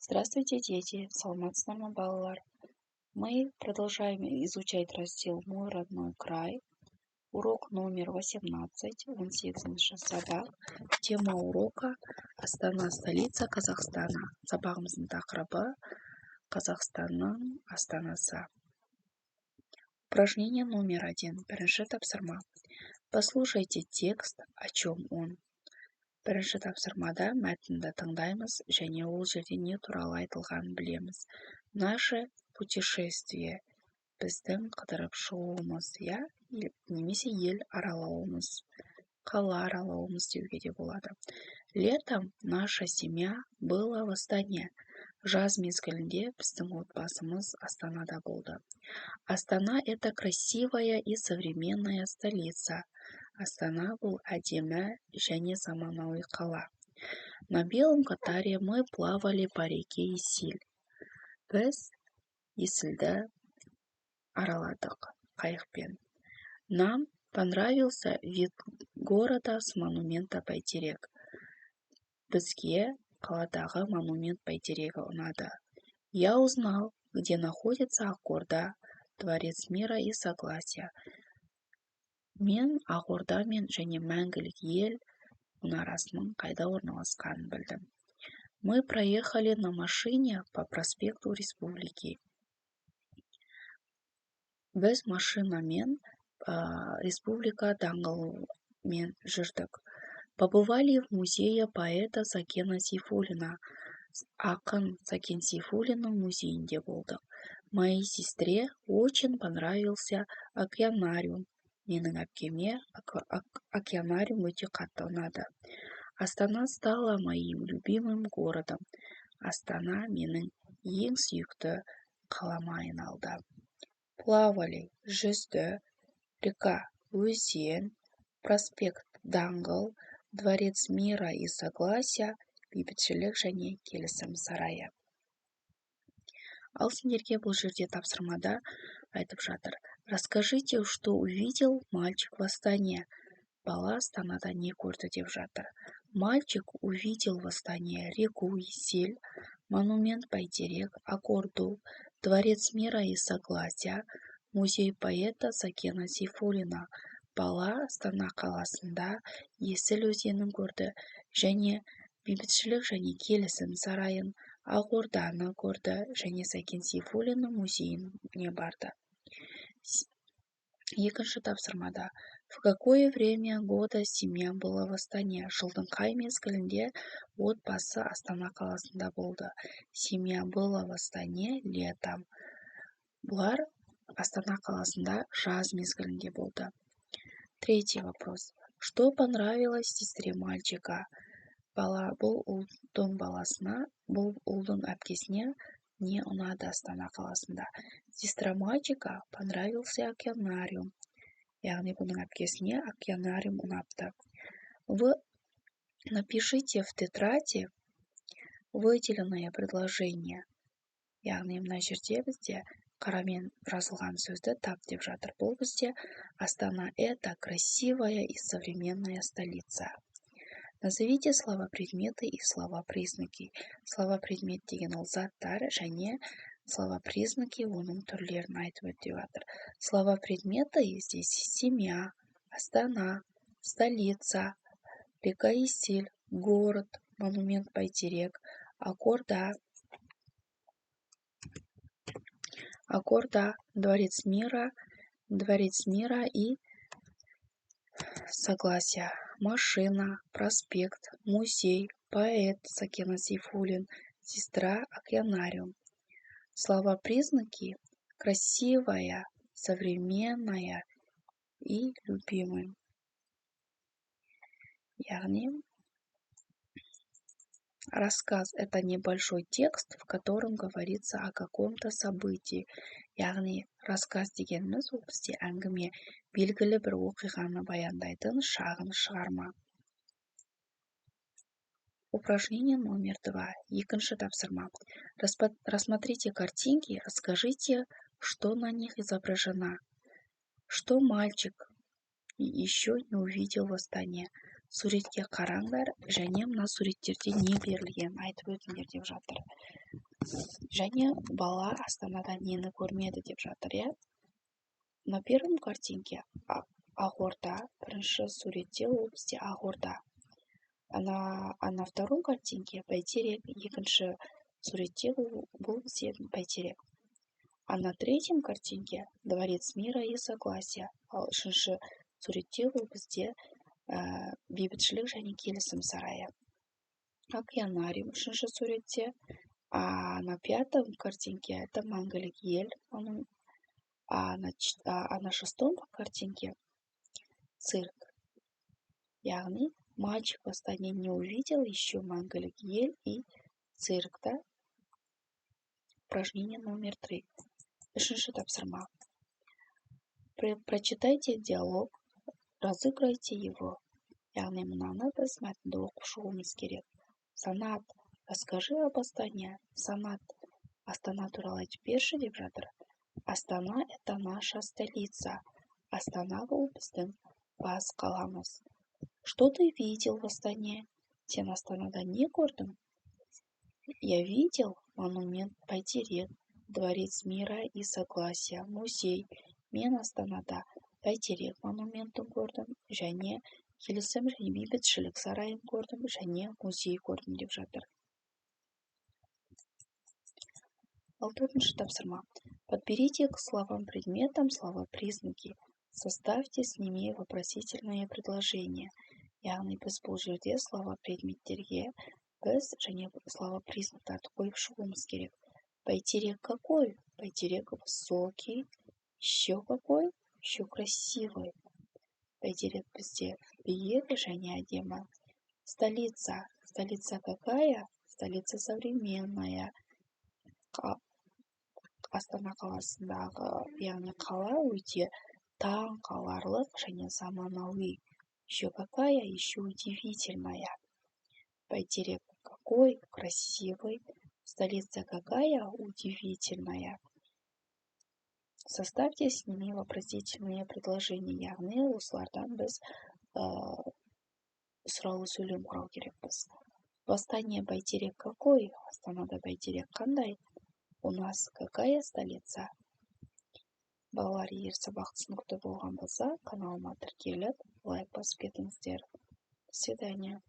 Здравствуйте, дети! Саламатсыздар балалар! Мы продолжаем изучать раздел «Мой родной край». Урок номер 18, 18 сабақ. Тема урока «Астана, столица Казахстана». Сабағымыздың тақырыбы Қазақстанның астанасы. Упражнение номер 1. Бірінші тапсырма. Послушайте текст, о чем он. Бірінші тапсырмада мәтінді тыңдаймыз және ол жерде не туралы айтылғанын білеміз. Наше путешествие, біздің қыдырып шығуымыз, немесе ел аралауымыз, қала аралауымыз деуге де болады. Летом наша семья была в Астане. Жаз мезгілінде біздің отбасымыз Астанада болды. Астана – это красивая и современная столица. Астана бұл әдемі және заманауи қала. На белом катаре мы плавали по реке Исиль. Біз Есілді араладық қайықпен. Нам понравился вид города с монумента Бәйтерек. Бізге қаладағы монумент Бәйтерегі ұнады. Я узнал, где находится Ақорда, Дворец мира и согласия. Мен Ақорда мен және мәңгілік ел мұнарасының қайда орналасқанын білдім. Мы проехали на машине по проспекту Республики. Біз машинамен Республика даңғылымен жүрдік. Побывали в музее поэта Сәкен Сейфуллина. Ақын Сәкен Сейфуллинның музейінде болдық. Моей сестре очень понравился океанариум. Менің әпкеме океанариум өте қатты ұнады. Астана стала моим любимым городом. Астана менің ең сүйікті қалама айналды. Плавали, жүзді, река, өзен, проспект, даңғыл, Дворец мира и согласия, бейбітшілік және келісім сарайы. Ал сендерге бұл жерде тапсырмада айтып жатыр. Расскажите, что увидел мальчик в Астане. Бала Астанада не көрді деп жатыр. Мальчик увидел в Астане реку Исиль, монумент Бәйтерек, Ақорду, Дворец мира и согласия, музей поэта Сәкен Сейфуллина. Бала Астана қаласында Есіл өзенін көрді және бейбітшілік және келісім сарайын, Ақорданы көрді және Сәкен Сейфуллинның музейіне барды. Екінші тапсырмада. В какое время года семья была в Астане? Жылдың қай мезгілінде отбасы Астана қаласында болды? Семья была в Астане летом. Бұлар Астана қаласында жаз мезгілінде болды. Третий вопрос. Что понравилось сестре мальчика? Бала бұл ұлдың баласына, бұл ұлдың әпкесіне не ұнады Астана қаласында? Сестра мальчика понравился океанариум. Яғни бұның әпкесіне океанариум ұнапты. Вы напишите в тетради выделенное предложение. Яғни мына жерде бізде қарамен жазылған сөзді тап деп жатыр. Бұл бізде Астана – это красивая и современная столица. Назовите слова-предметы и слова-признаки. Слова-предмет деген ол заттар және слова-признаки оның түрлерін айтып өтіп жатыр. Слова-предметы здесь семья, Астана, столица, река Исиль, город, монумент Бәйтерек, Ақорда, Дворец мира и согласия, машина, проспект, музей, поэт Сәкен Сейфуллин, сестра, океанариум. Слова-признаки красивая, современная и любимый. Яғни, рассказ – это небольшой текст, в котором говорится о каком-то событии. Яғни, рассказ дегеніміз ол бізде әңгіме, белгілі бір оқиғаны баяндайтын шағын шығарма. Упражнение номер 2. Екінші тапсырма. Рассмотрите картинки и расскажите, что на них изображено. Что мальчик еще не увидел в Астане? суретке қараңдар және мына суреттерде не берілген айтып өтіңдер деп жатыр. Және бала Астанада нені көрмеді деп жатыр, иә? На первом картинке Ақорда, бірінші суретте ол бізде Ақорда. А на втором картинке Бәйтерек, екінші суретте бұл бізде Бәйтерек. А на третьем картинке Дворец мира и согласия. Ал үшінші суретте бұл бізде бейбітшілік және келісім сарайы. Океанариум үшінші суретте. А на пятом картинке это Мәңгілік ел. А на шестом картинке цирк. Яғни мальчик в Астане не увидел еще Мәңгілік ел и цирк, да? Упражнение номер 3. Үшінші тапсырма. Прочитайте диалог, разыграйте его. Яғни мынаны біз мәтінді оқып шығуымыз керек. Санат, расскажи об Астане. Санат, Астана туралы айтып берші деп жатыр. Астана – это наша столица. Астана бұл біздің бас қаламыз. Что ты видел в Астане? Сен Астанада не көрдің? Я видел монумент Бәйтерек, Дворец мира и согласия, музей. Мен Астанада Бәйтерек монументін көрдім, және келісім және бейбітшілік сарайын көрдім, және музей көрдім деп жатыр. 4-ші тапсырма. Подберите к словам-предметам слова-признаки. Составьте с ними вопросительные предложения. Яғни біз бұл жерде слова-предметтерге біз және слова-признактарды қойып шығуымыз керек. Бәйтерек какой? Бәйтерек высокий. Еще какой? Еще красивый. Бәйтерек бізде биік және әдемі. Столица. Столица какая? Столица современная. Астана қаласындағы, яғни қала өте таң қаларлық және заманауи. Еще какая? Еще удивительная. Бәйтерек какой? Красивый. Столица какая? Удивительная. Составьте с ними вопросительные предложения. Яғни осылардан біз сұраулы сөйлем құрау керекпіз. В Астане Бәйтерек какой? Астанада Бәйтерек қандай? У нас какая столица? Балалар, егер сабақ түсінікті болған болса, каналыма тіркеліп, лайк басып кетіңіздер. До свидания.